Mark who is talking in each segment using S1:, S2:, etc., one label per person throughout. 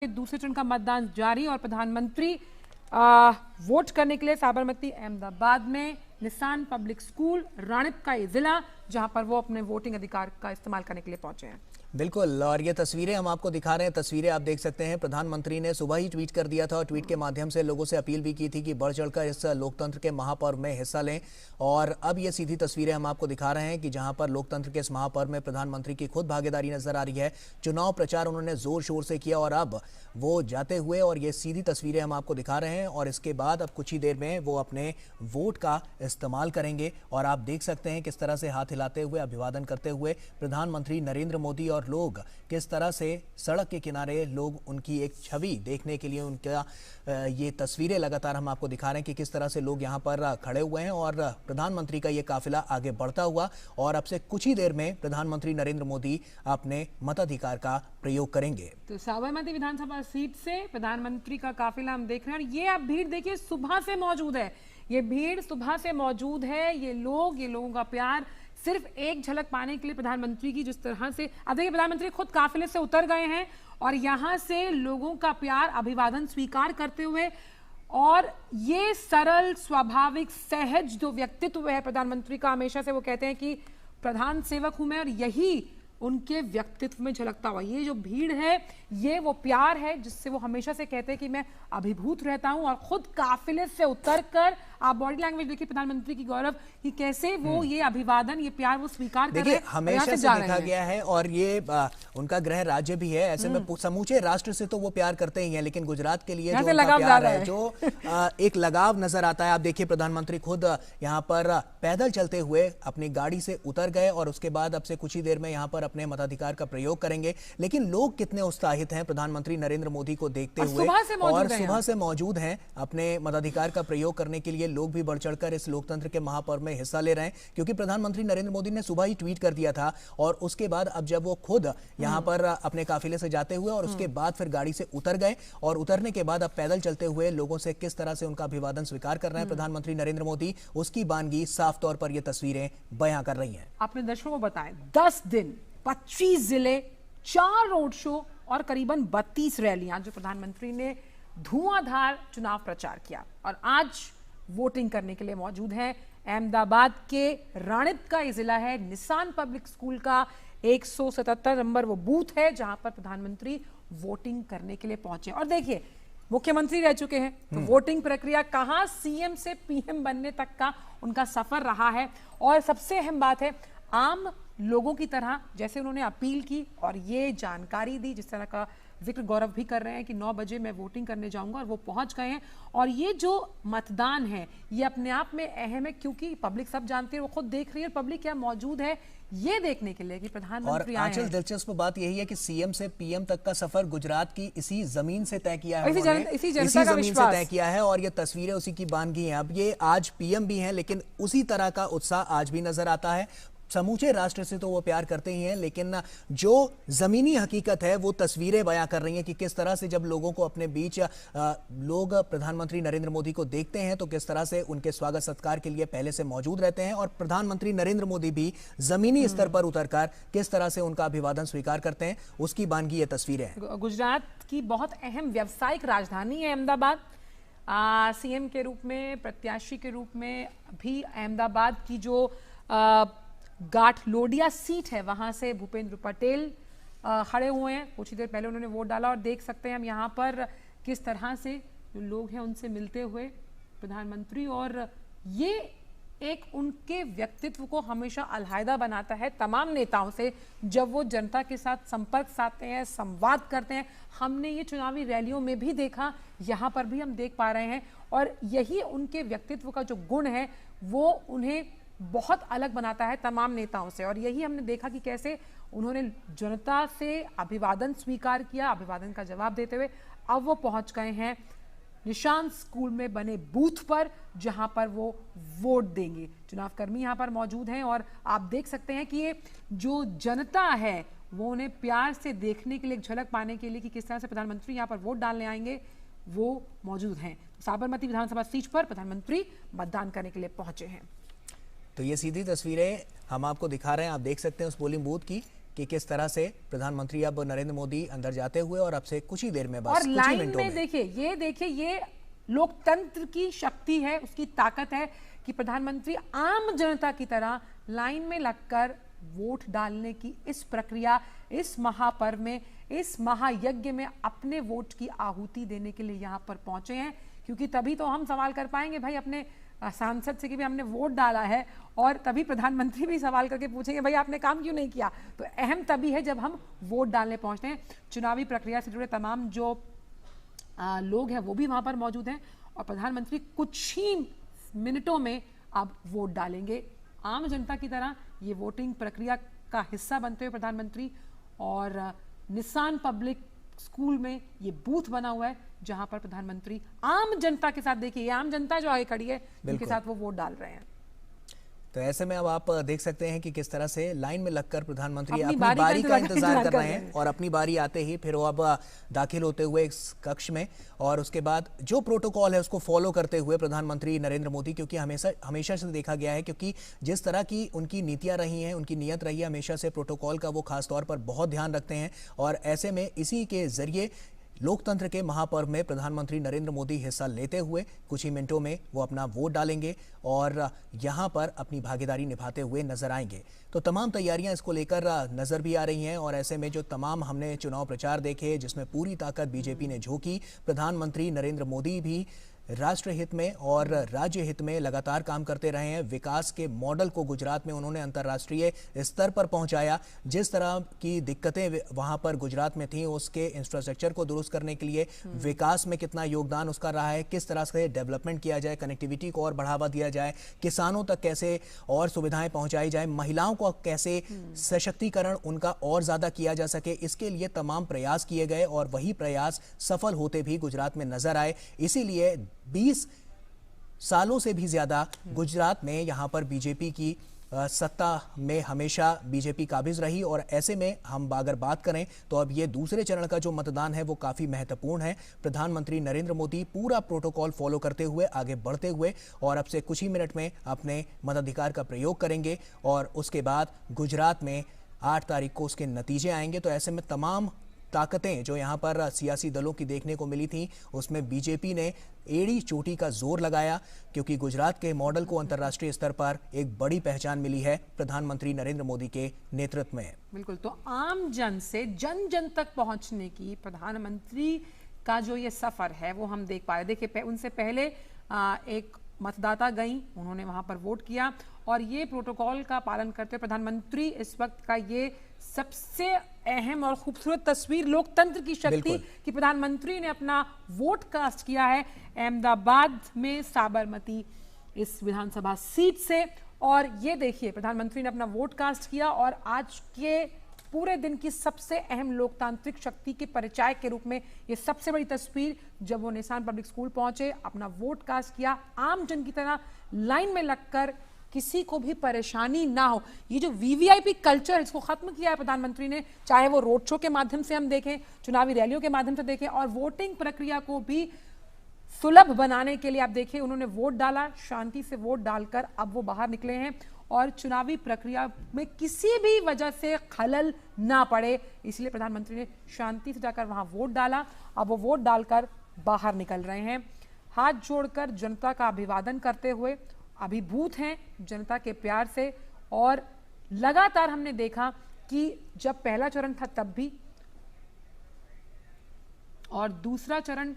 S1: दूसरे चरण का मतदान जारी और प्रधानमंत्री वोट करने के लिए साबरमती अहमदाबाद में निसान पब्लिक स्कूल राणिप का ये जिला जहां पर वो अपने वोटिंग अधिकार का इस्तेमाल करने के लिए पहुंचे हैं।
S2: बिल्कुल, और ये तस्वीरें हम आपको दिखा रहे हैं। तस्वीरें आप देख सकते हैं। प्रधानमंत्री ने सुबह ही ट्वीट कर दिया था और ट्वीट के माध्यम से लोगों से अपील भी की थी कि बढ़ चढ़कर इस लोकतंत्र के महापर्व में हिस्सा लें। और अब ये सीधी तस्वीरें हम आपको दिखा रहे हैं कि जहां पर लोकतंत्र के इस महापर्व में प्रधानमंत्री की खुद भागीदारी नजर आ रही है। चुनाव प्रचार उन्होंने जोर शोर से किया और अब वो जाते हुए, और ये सीधी तस्वीरें हम आपको दिखा रहे हैं। और इसके बाद अब कुछ ही देर में वो अपने वोट का इस्तेमाल करेंगे और आप देख सकते हैं किस तरह से हाथ हिलाते हुए, अभिवादन करते हुए प्रधानमंत्री नरेंद्र मोदी और लोग किस तरह से सड़क के किनारे लोग उनकी एक छवि देखने के लिए, उनका ये तस्वीरें लगातार हम आपको दिखा रहे हैं कि किस तरह से लोग यहाँ पर खड़े हुए हैं और प्रधानमंत्री का ये काफिला आगे बढ़ता हुआ। और अब से कुछ ही देर में प्रधानमंत्री नरेंद्र मोदी अपने मताधिकार का प्रयोग करेंगे।
S1: तो साबरमती विधानसभा सीट से प्रधानमंत्री का काफिला हम देख रहे हैं और ये आप भीड़ देखिए सुबह से मौजूद है। ये भीड़ सुबह से मौजूद है। ये लोगों का प्यार सिर्फ एक झलक पाने के लिए प्रधानमंत्री की जिस तरह से, अब देखिए प्रधानमंत्री खुद काफिले से उतर गए हैं और यहां से लोगों का प्यार, अभिवादन स्वीकार करते हुए, और ये सरल, स्वाभाविक, सहज जो व्यक्तित्व है प्रधानमंत्री का, हमेशा से वो कहते हैं कि प्रधान सेवक हूं मैं, और यही उनके व्यक्तित्व में झलकता हुआ ये जो भीड़ है, ये वो प्यार है जिससे वो हमेशा से कहते हैं कि मैं अभिभूत रहता हूं। और खुद काफिले से उतरकर आप बॉडी लैंग्वेज देखिए प्रधानमंत्री की, गौरव, कि कैसे वो ये अभिवादन, ये प्यार वो स्वीकार कर रहे हैं।
S2: हमेशा से देखा गया है और ये उनका गृह राज्य भी है। ऐसे में समूचे राष्ट्र से तो वो प्यार करते ही हैं, लेकिन गुजरात के लिए जो उनका प्यार है, जो एक लगाव नजर आता है। आप देखिए प्रधानमंत्री खुद यहाँ पर पैदल चलते हुए अपनी गाड़ी से उतर गए और उसके बाद अब से कुछ ही देर में यहाँ पर अपने मताधिकार का प्रयोग करेंगे। लेकिन लोग कितने उत्साहित हैं प्रधानमंत्री नरेंद्र मोदी को देखते हुए, और सुबह से मौजूद हैं अपने मताधिकार का प्रयोग करने के लिए। लोग भी बढ़ चढ़कर इस लोकतंत्र के महापर्व में हिस्सा ले रहे हैं, क्योंकि प्रधानमंत्री नरेंद्र मोदी ने सुबह ही ट्वीट कर दिया था और उसके बाद अब जब वो खुद यहां पर अपने काफिले से जाते हुए और उसके बाद फिर गाड़ी से उतर गए और उतरने के बाद अब पैदल चलते हुए लोगों से किस तरह से उनका अभिवादन स्वीकार कर रहे हैं प्रधानमंत्री नरेंद्र मोदी, उसकी बानगी साफ तौर पर ये तस्वीरें बयां कर रही हैं।
S1: आपने दर्शकों को बताएं 10 दिन 25 जिले, 4 रोड शो और करीबन 32 रैलियां जो प्रधानमंत्री ने धुआंधार चुनाव प्रचार किया, और आज वोटिंग करने के लिए मौजूद हैं। अहमदाबाद के राणिप का ये जिला है, निसान पब्लिक स्कूल का 177 नंबर वो बूथ है जहां पर प्रधानमंत्री वोटिंग करने के लिए पहुंचे। और देखिए मुख्यमंत्री रह चुके हैं, तो वोटिंग प्रक्रिया कहां सीएम से पीएम बनने तक का उनका सफर रहा है। और सबसे अहम बात है, आम लोगों की तरह जैसे उन्होंने अपील की और ये जानकारी दी, जिस तरह का जिक्र गौरव भी कर रहे हैं कि 9 बजे मैं वोटिंग करने जाऊंगा, और वो पहुंच गए हैं। और ये जो मतदान है ये अपने आप में अहम है, क्योंकि पब्लिक सब जानती है, वो खुद देख रही है, पब्लिक क्या मौजूद है ये देखने के लिए कि प्रधानमंत्री आए हैं।
S2: दिलचस्प बात यही है कि सीएम से पीएम तक का सफर गुजरात की इसी जमीन से तय किया है,
S1: इसी जमीन से
S2: तय किया है, और ये तस्वीरें उसी की बानगी हैं। अब ये आज पीएम भी हैं, लेकिन उसी तरह का उत्साह आज भी नजर आता है। समूचे राष्ट्र से तो वो प्यार करते ही हैं, लेकिन जो जमीनी हकीकत है वो तस्वीरें बयां कर रही हैं कि किस तरह से जब लोगों को अपने बीच लोग प्रधानमंत्री नरेंद्र मोदी को देखते हैं तो किस तरह से उनके स्वागत सत्कार के लिए पहले से मौजूद रहते हैं, और प्रधानमंत्री नरेंद्र मोदी भी जमीनी स्तर पर उतरकर किस तरह से उनका अभिवादन स्वीकार करते हैं, उसकी बानगी ये तस्वीरें हैं।
S1: गुजरात की बहुत अहम व्यावसायिक राजधानी है अहमदाबाद। सीएम के रूप में, प्रत्याशी के रूप में भी अहमदाबाद की जो गाठलोडिया सीट है वहां से भूपेंद्र पटेल खड़े हुए हैं। कुछ ही देर पहले उन्होंने वोट डाला और देख सकते हैं हम यहाँ पर किस तरह से जो लोग हैं उनसे मिलते हुए प्रधानमंत्री, और ये एक उनके व्यक्तित्व को हमेशा अलहदा बनाता है तमाम नेताओं से जब वो जनता के साथ संपर्क साधते हैं, संवाद करते हैं। हमने ये चुनावी रैलियों में भी देखा, यहाँ पर भी हम देख पा रहे हैं, और यही उनके व्यक्तित्व का जो गुण है वो उन्हें बहुत अलग बनाता है तमाम नेताओं से। और यही हमने देखा कि कैसे उन्होंने जनता से अभिवादन स्वीकार किया, अभिवादन का जवाब देते हुए अब वो पहुंच गए हैं निशान स्कूल में बने बूथ पर, जहां पर वो वोट देंगे। चुनाव कर्मी यहां पर मौजूद हैं और आप देख सकते हैं कि ये जो जनता है वो उन्हें प्यार से देखने के लिए, एक झलक पाने के लिए कि किस तरह से प्रधानमंत्री यहां पर वोट डालने आएंगे, वो मौजूद हैं। साबरमती विधानसभा सीट पर प्रधानमंत्री मतदान करने के लिए पहुंचे हैं।
S2: तो ये सीधी तस्वीरें हम आपको दिखा रहे हैं, आप देख सकते हैं उस पोलिंग बूथ की कि किस तरह से प्रधानमंत्री अब नरेंद्र मोदी अंदर जाते हुए और अब से कुछ ही देर में, बस
S1: और
S2: कुछ ही
S1: लाइन
S2: मिनटों
S1: में देखिए ये लोकतंत्र की शक्ति है, उसकी ताकत है कि प्रधानमंत्री आम जनता की तरह लाइन में लगकर वोट डालने की इस प्रक्रिया, इस महापर्व में, इस महायज्ञ में अपने वोट की आहुति देने के लिए यहाँ पर पहुंचे हैं। क्योंकि तभी तो हम सवाल कर पाएंगे भाई अपने सांसद से कि भाई हमने वोट डाला है, और तभी प्रधानमंत्री भी सवाल करके पूछेंगे भाई आपने काम क्यों नहीं किया। तो अहम तभी है जब हम वोट डालने पहुंचते हैं। चुनावी प्रक्रिया से जुड़े तमाम जो लोग हैं वो भी वहां पर मौजूद हैं, और प्रधानमंत्री कुछ ही मिनटों में अब वोट डालेंगे। आम जनता की तरह ये वोटिंग प्रक्रिया का हिस्सा बनते हुए प्रधानमंत्री, और निशान पब्लिक स्कूल में ये बूथ बना हुआ है जहां पर प्रधानमंत्री आम जनता के साथ, देखिए ये आम जनता जो आगे खड़ी है उनके साथ वो वोट डाल रहे हैं।
S2: तो ऐसे में अब आप देख सकते हैं कि किस तरह से लाइन में लगकर प्रधानमंत्री अपनी बारी का इंतजार कर रहे हैं, और अपनी बारी आते ही फिर वो अब दाखिल होते हुए इस कक्ष में, और उसके बाद जो प्रोटोकॉल है उसको फॉलो करते हुए प्रधानमंत्री नरेंद्र मोदी, क्योंकि हमेशा से देखा गया है, क्योंकि जिस तरह की उनकी नीतियां रही हैं, उनकी नीयत रही है, हमेशा से प्रोटोकॉल का वो खास तौर पर बहुत ध्यान रखते हैं। और ऐसे में इसी के जरिए लोकतंत्र के महापर्व में प्रधानमंत्री नरेंद्र मोदी हिस्सा लेते हुए कुछ ही मिनटों में वो अपना वोट डालेंगे और यहां पर अपनी भागीदारी निभाते हुए नजर आएंगे। तो तमाम तैयारियां इसको लेकर नजर भी आ रही हैं, और ऐसे में जो तमाम हमने चुनाव प्रचार देखे जिसमें पूरी ताकत बीजेपी ने झोंकी, प्रधानमंत्री नरेंद्र मोदी भी राष्ट्र हित में और राज्य हित में लगातार काम करते रहे हैं। विकास के मॉडल को गुजरात में उन्होंने अंतर्राष्ट्रीय स्तर पर पहुंचाया। जिस तरह की दिक्कतें वहां पर गुजरात में थी, उसके इंफ्रास्ट्रक्चर को दुरुस्त करने के लिए विकास में कितना योगदान उसका रहा है, किस तरह से डेवलपमेंट किया जाए, कनेक्टिविटी को और बढ़ावा दिया जाए, किसानों तक कैसे और सुविधाएं पहुंचाई जाए, महिलाओं को कैसे सशक्तिकरण उनका और ज्यादा किया जा सके, इसके लिए तमाम प्रयास किए गए और वही प्रयास सफल होते भी गुजरात में नजर आए। इसीलिए 20 सालों से भी ज्यादा गुजरात में यहां पर बीजेपी की सत्ता में हमेशा बीजेपी काबिज रही, और ऐसे में हम अगर बात करें तो अब ये दूसरे चरण का जो मतदान है वो काफी महत्वपूर्ण है। प्रधानमंत्री नरेंद्र मोदी पूरा प्रोटोकॉल फॉलो करते हुए आगे बढ़ते हुए और अब से कुछ ही मिनट में अपने मताधिकार का प्रयोग करेंगे, और उसके बाद गुजरात में 8 तारीख को उसके नतीजे आएंगे। तो ऐसे में तमाम ताकतें जो यहाँ पर सियासी दलों की देखने को मिली थी, उसमें बीजेपी ने एड़ी चोटी का जोर लगाया, क्योंकि गुजरात के मॉडल को अंतर्राष्ट्रीय स्तर पर एक बड़ी पहचान मिली है प्रधानमंत्री नरेंद्र मोदी के नेतृत्व में।
S1: बिल्कुल, तो आम जन से जन जन तक पहुंचने की प्रधानमंत्री का जो ये सफर है वो हम देख पा रहे। देखिए उनसे पहले एक मतदाता गई, उन्होंने वहां पर वोट किया, और ये प्रोटोकॉल का पालन करते हुए प्रधानमंत्री इस वक्त का ये सबसे अहम और खूबसूरत तस्वीर लोकतंत्र की शक्ति कि प्रधानमंत्री ने अपना वोट कास्ट किया है अहमदाबाद में साबरमती इस विधानसभा सीट से। और ये देखिए प्रधानमंत्री ने अपना वोट कास्ट किया, और आज के पूरे दिन की सबसे अहम लोकतांत्रिक शक्ति के परिचय के रूप में ये सबसे बड़ी तस्वीर, जब वो निशान पब्लिक स्कूल पहुंचे, अपना वोट कास्ट किया, आम जन की तरह लाइन में लगकर, किसी को भी परेशानी ना हो। ये जो वीवीआईपी कल्चर है इसको खत्म किया है प्रधानमंत्री ने, चाहे वो रोड शो के माध्यम से हम देखें, चुनावी रैलियों के माध्यम से देखें, और वोटिंग प्रक्रिया को भी सुलभ बनाने के लिए आप देखिए उन्होंने वोट डाला, शांति से वोट डालकर अब वो बाहर निकले हैं, और चुनावी प्रक्रिया में किसी भी वजह से खलल ना पड़े, इसलिए प्रधानमंत्री ने शांति से जाकर वहां वोट डाला। अब वो वोट डालकर बाहर निकल रहे हैं, हाथ जोड़कर जनता का अभिवादन करते हुए, अभिभूत हैं जनता के प्यार से। और लगातार हमने देखा कि जब पहला चरण था तब भी, और दूसरा चरण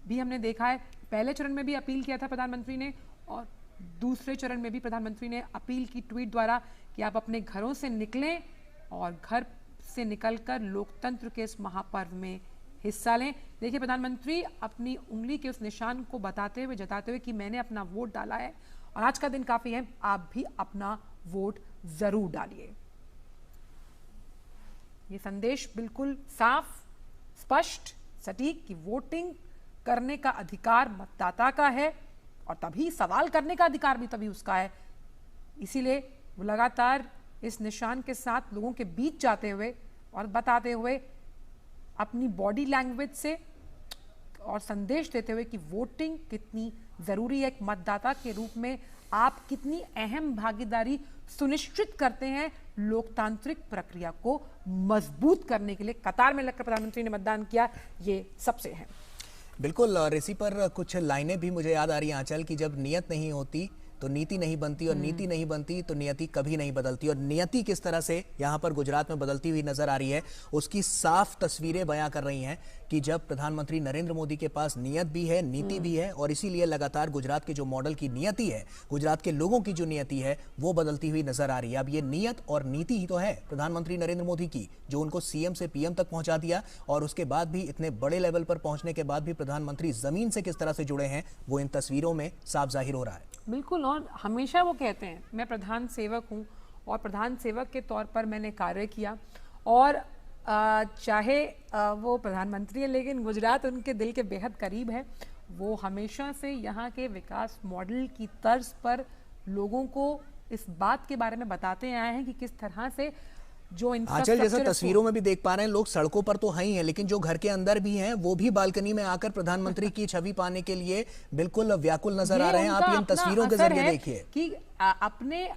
S1: भी हमने देखा है, पहले चरण में भी अपील किया था प्रधानमंत्री ने, और दूसरे चरण में भी प्रधानमंत्री ने अपील की ट्वीट द्वारा कि आप अपने घरों से निकलें और घर से निकलकर लोकतंत्र के इस महापर्व में हिस्सा लें। देखिए प्रधानमंत्री अपनी उंगली के उस निशान को बताते हुए, जताते हुए कि मैंने अपना वोट डाला है और आज का दिन काफी है, आप भी अपना वोट जरूर डालिए। ये संदेश बिल्कुल साफ, स्पष्ट, सटीक कि वोटिंग करने का अधिकार मतदाता का है, और तभी सवाल करने का अधिकार भी तभी उसका है। इसीलिए वो लगातार इस निशान के साथ लोगों के बीच जाते हुए और बताते हुए, अपनी बॉडी लैंग्वेज से और संदेश देते हुए कि वोटिंग कितनी जरूरी है, एक मतदाता के रूप में आप कितनी अहम भागीदारी सुनिश्चित करते हैं लोकतांत्रिक प्रक्रिया को मजबूत करने के लिए कतार में लगकर प्रधानमंत्री ने मतदान किया, ये सबसे है।
S2: बिल्कुल, और इसी पर कुछ लाइनें भी मुझे याद आ रही हैं आंचल की, जब नियत नहीं होती तो नीति नहीं बनती, और नीति नहीं बनती तो नियति कभी नहीं बदलती। और नियति किस तरह से यहाँ पर गुजरात में बदलती हुई नजर आ रही है, उसकी साफ तस्वीरें बयां कर रही हैं कि जब प्रधानमंत्री नरेंद्र मोदी के पास नियत भी है, नीति भी है, और इसीलिए लगातार गुजरात के जो मॉडल की नियति है, गुजरात के लोगों की जो नियति है, वो बदलती हुई नजर आ रही है। अब ये नियत और नीति ही तो है प्रधानमंत्री नरेंद्र मोदी की, जो उनको सीएम से पीएम तक पहुंचा दिया, और उसके बाद भी इतने बड़े लेवल पर पहुंचने के बाद भी प्रधानमंत्री जमीन से किस तरह से जुड़े हैं, वो इन तस्वीरों में साफ जाहिर हो रहा है।
S1: बिल्कुल, और हमेशा वो कहते हैं मैं प्रधान सेवक हूँ, और प्रधान सेवक के तौर पर मैंने कार्य किया, और चाहे वो प्रधानमंत्री है लेकिन गुजरात उनके दिल के बेहद करीब है। वो हमेशा से यहाँ के विकास मॉडल की तर्ज पर लोगों को इस बात के बारे में बताते आए हैं कि किस तरह से जो
S2: आंचल, जैसा तस्वीरों में भी देख पा रहे हैं, लोग सड़कों पर तो हैं ही हैं, लेकिन जो घर के अंदर भी हैं वो भी बालकनी में आकर प्रधानमंत्री की छवि पाने के लिए बिल्कुल व्याकुल नजर आ रहे हैं। आप इन तस्वीरों के जरिए देखिए
S1: कि अपने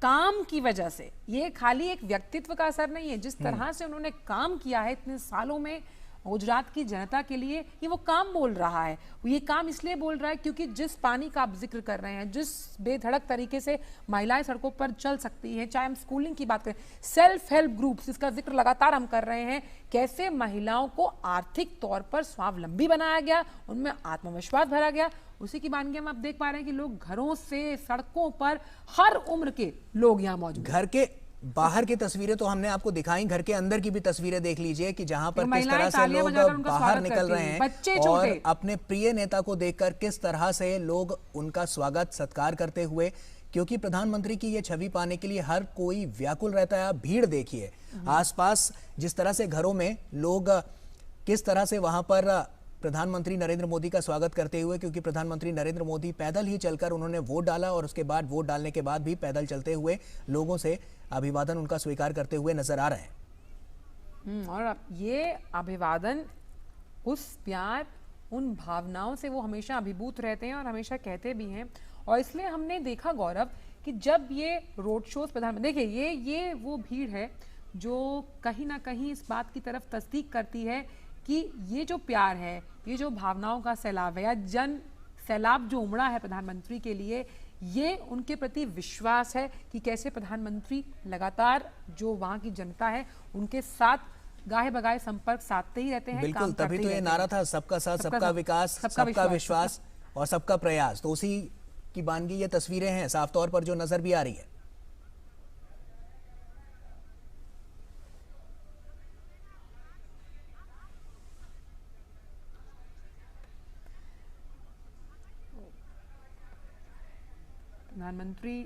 S1: काम की वजह से, ये खाली एक व्यक्तित्व का असर नहीं है, जिस तरह से उन्होंने काम किया है इतने सालों में गुजरात की जनता के लिए, ये वो काम बोल रहा है। ये काम इसलिए बोल रहा है क्योंकि जिस पानी का आप जिक्र कर रहे हैं, जिस बेधड़क तरीके से महिलाएं सड़कों पर चल सकती हैं, चाहे हम स्कूलिंग की बात करें, सेल्फ हेल्प ग्रुप्स, इसका जिक्र लगातार हम कर रहे हैं, कैसे महिलाओं को आर्थिक तौर पर स्वावलंबी बनाया गया, उनमें आत्मविश्वास भरा गया, उसी की बानगी हम आप देख पा रहे हैं कि लोग घरों से सड़कों पर हर उम्र के लोग यहाँ मौजूद।
S2: घर के बाहर की तस्वीरें तो हमने आपको दिखाई, घर के अंदर की भी तस्वीरें देख लीजिए कि जहां पर किस तरह से लोग बाहर निकल रहे हैं, और अपने प्रिय नेता को देखकर किस तरह से लोग उनका स्वागत सत्कार करते हुए, क्योंकि प्रधानमंत्री की ये छवि पाने के लिए हर कोई व्याकुल रहता है। आप भीड़ देखिए आसपास, जिस तरह से घरों में लोग किस तरह से वहां पर प्रधानमंत्री नरेंद्र मोदी का स्वागत करते हुए, क्योंकि प्रधानमंत्री नरेंद्र मोदी पैदल ही चलकर उन्होंने वोट डाला, और उसके बाद वोट डालने के बाद भी पैदल चलते हुए लोगों से अभिवादन उनका स्वीकार करते हुए नजर आ रहे हैं।
S1: और ये अभिवादन, उस प्यार, उन भावनाओं से वो हमेशा अभिभूत रहते हैं और हमेशा कहते भी हैं। और इसलिए हमने देखा गौरव कि जब ये रोड शोज प्रधानमंत्री, देखिए ये वो भीड़ है जो कहीं ना कहीं इस बात की तरफ तस्दीक करती है कि ये जो प्यार है, ये जो भावनाओं का सैलाब है, या जन सैलाब जो उमड़ा है प्रधानमंत्री के लिए, ये उनके प्रति विश्वास है कि कैसे प्रधानमंत्री लगातार जो वहां की जनता है उनके साथ गाहे बगाहे संपर्क साधते ही रहते हैं।
S2: बिल्कुल, तभी तो ये नारा था, सबका साथ सबका विकास, सबका विश्वास और सबका प्रयास। तो उसी की बानगी ये तस्वीरें हैं साफ तौर पर जो नजर भी आ रही है।
S1: प्रधानमंत्री